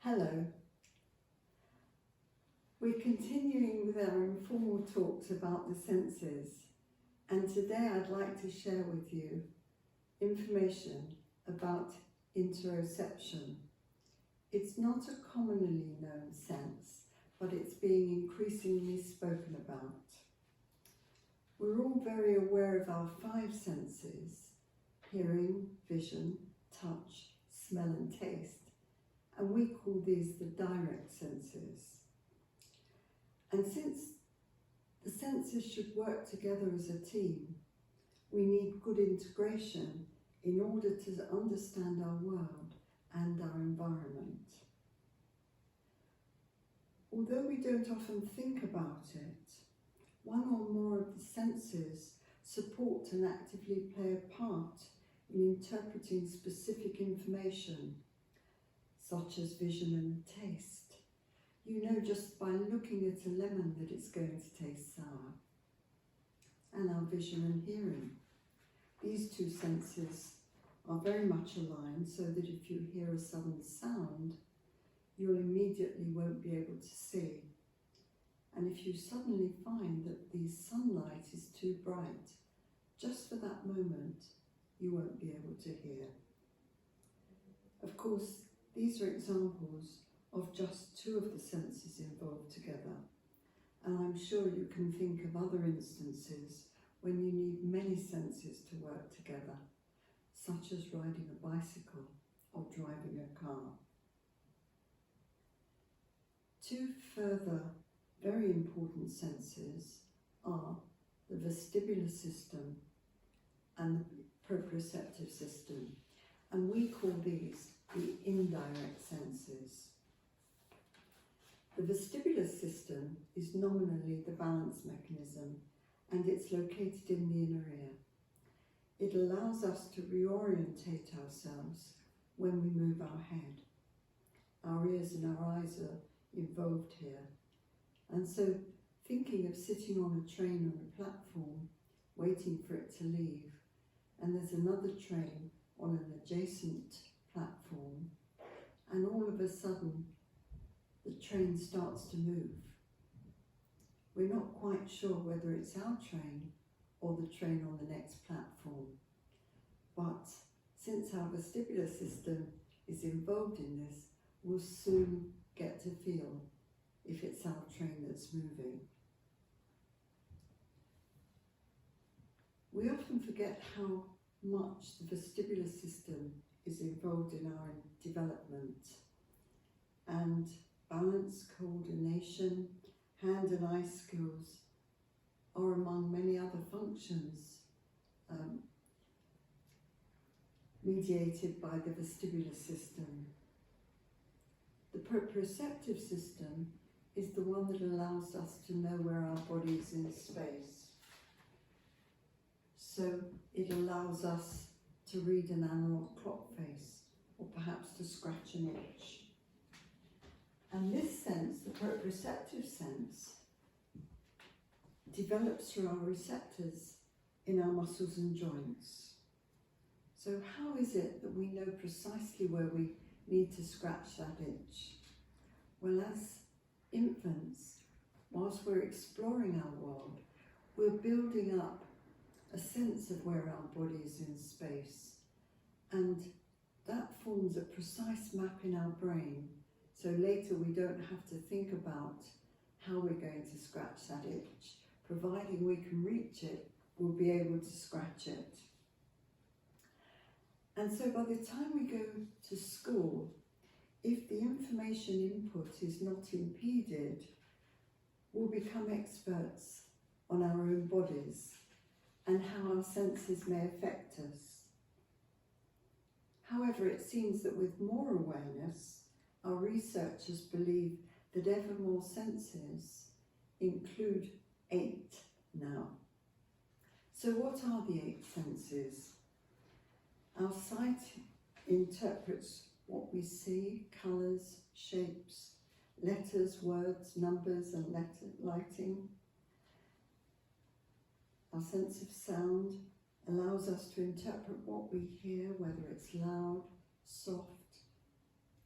Hello. We're continuing with our informal talks about the senses, and today I'd like to share with you information about interoception. It's not a commonly known sense, but it's being increasingly spoken about. We're all very aware of our five senses: hearing, vision, touch, smell and taste. And we call these the direct senses. And since the senses should work together as a team, we need good integration in order to understand our world and our environment. Although we don't often think about it, one or more of the senses support and actively play a part in interpreting specific information, such as vision and taste. You know just by looking at a lemon that it's going to taste sour. And our vision and hearing. These two senses are very much aligned, so that if you hear a sudden sound, you'll immediately won't be able to see. And if you suddenly find that the sunlight is too bright, just for that moment, you won't be able to hear. Of course, these are examples of just two of the senses involved together, and I'm sure you can think of other instances when you need many senses to work together, such as riding a bicycle or driving a car. Two further very important senses are the vestibular system and the proprioceptive system, and we call these the indirect senses. The vestibular system is nominally the balance mechanism, and it's located in the inner ear. It allows us to reorientate ourselves when we move our head. Our ears and our eyes are involved here, and so thinking of sitting on a train on a platform, waiting for it to leave, and there's another train on an adjacent platform, and all of a sudden the train starts to move. We're not quite sure whether it's our train or the train on the next platform, but since our vestibular system is involved in this, we'll soon get to feel if it's our train that's moving. We often forget how much the vestibular system is involved in our development, and balance, coordination, hand and eye skills are among many other functions mediated by the vestibular system. The proprioceptive system is the one that allows us to know where our body is in space. So it allows us to read an analog clock face, or perhaps to scratch an itch. And this sense, the proprioceptive sense, develops through our receptors in our muscles and joints. So how is it that we know precisely where we need to scratch that itch? Well, as infants, whilst we're exploring our world, we're building up a sense of where our body is in space, and that forms a precise map in our brain, so later we don't have to think about how we're going to scratch that itch. Providing we can reach it, we'll be able to scratch it. And so by the time we go to school, if the information input is not impeded, we'll become experts on our own bodies and how our senses may affect us. However, it seems that with more awareness, our researchers believe that ever more senses include 8 now. So what are the 8 senses? Our sight interprets what we see: colours, shapes, letters, words, numbers and lighting. Our sense of sound allows us to interpret what we hear, whether it's loud, soft,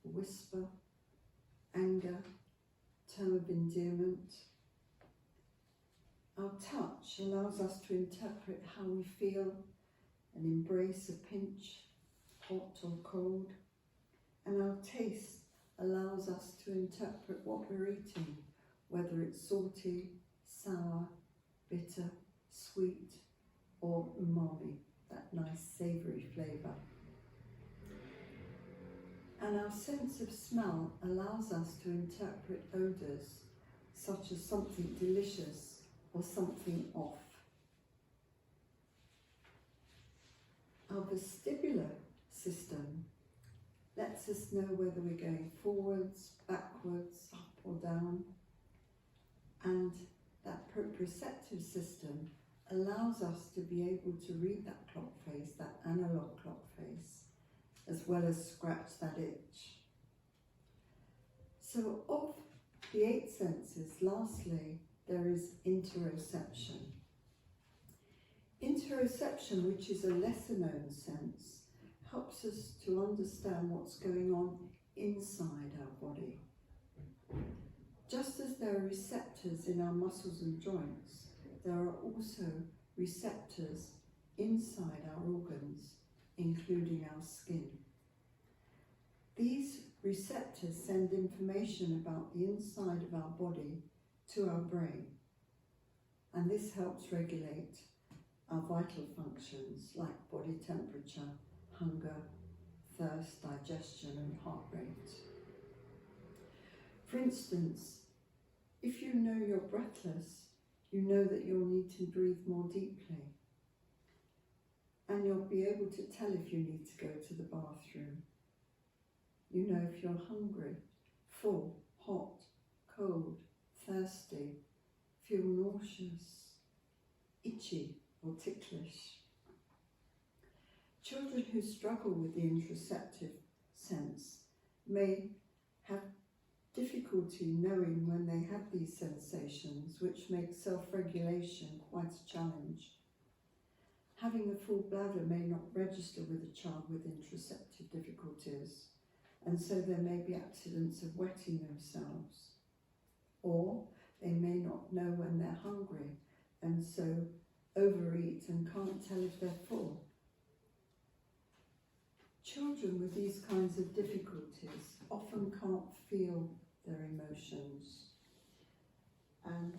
whisper, anger, term of endearment. Our touch allows us to interpret how we feel and embrace a pinch, hot or cold. And our taste allows us to interpret what we're eating, whether it's salty, sour, bitter, sweet, or umami, that nice savoury flavour. And our sense of smell allows us to interpret odours, such as something delicious or something off. Our vestibular system lets us know whether we're going forwards, backwards, up or down. And that proprioceptive system allows us to be able to read that clock face, that analog clock face, as well as scratch that itch. So of the 8 senses, lastly, there is interoception. Interoception, which is a lesser known sense, helps us to understand what's going on inside our body. Just as there are receptors in our muscles and joints, there are also receptors inside our organs, including our skin. These receptors send information about the inside of our body to our brain, and this helps regulate our vital functions like body temperature, hunger, thirst, digestion, and heart rate. For instance, if you know you're breathless, you know that you'll need to breathe more deeply, and you'll be able to tell if you need to go to the bathroom. You know if you're hungry, full, hot, cold, thirsty, feel nauseous, itchy or ticklish. Children who struggle with the interoceptive sense may have difficulty knowing when they have these sensations, which makes self-regulation quite a challenge. Having a full bladder may not register with a child with interoceptive difficulties, and so there may be accidents of wetting themselves. Or they may not know when they're hungry, and so overeat and can't tell if they're full. Children with these kinds of difficulties often can't feel their emotions, and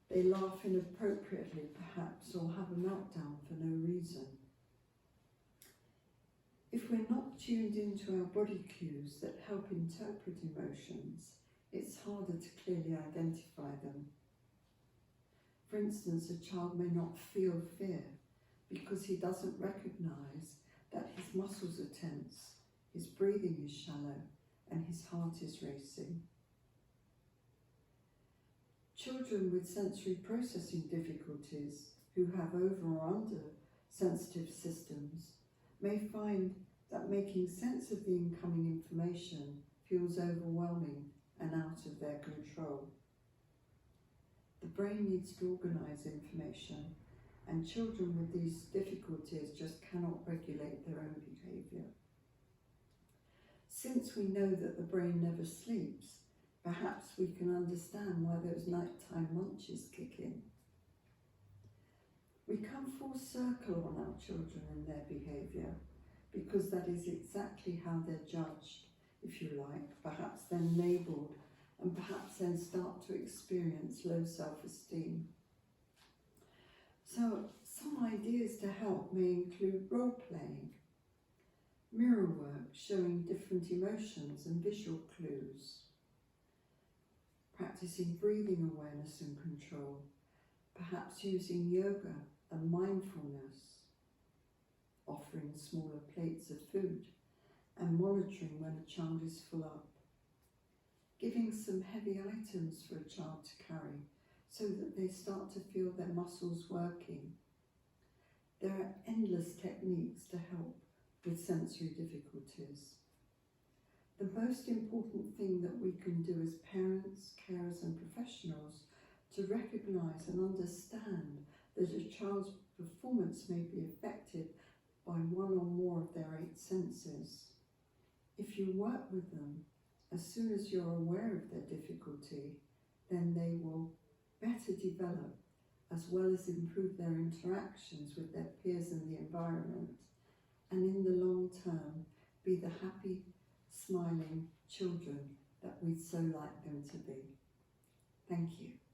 they laugh inappropriately perhaps, or have a meltdown for no reason. If we're not tuned into our body cues that help interpret emotions, it's harder to clearly identify them. For instance, a child may not feel fear because he doesn't recognise that his muscles are tense, his breathing is shallow, and his heart is racing. Children with sensory processing difficulties who have over or under sensitive systems may find that making sense of the incoming information feels overwhelming and out of their control. The brain needs to organise information, and children with these difficulties just cannot regulate their own behaviour. Since we know that the brain never sleeps, perhaps we can understand why those nighttime munches kick in. We come full circle on our children and their behaviour, because that is exactly how they're judged, if you like, perhaps then labelled, and perhaps then start to experience low self-esteem. So some ideas to help may include role-playing, mirror work showing different emotions and visual clues, practicing breathing awareness and control, perhaps using yoga and mindfulness, offering smaller plates of food, and monitoring when a child is full up. Giving some heavy items for a child to carry so that they start to feel their muscles working. There are endless techniques to help with sensory difficulties. The most important thing that we can do as parents, carers and professionals to recognise and understand that a child's performance may be affected by one or more of their 8 senses if you work with them, as soon as you're aware of their difficulty, then they will better develop as well as improve their interactions with their peers and the environment, and in the long term be the happy, smiling children that we'd so like them to be. Thank you.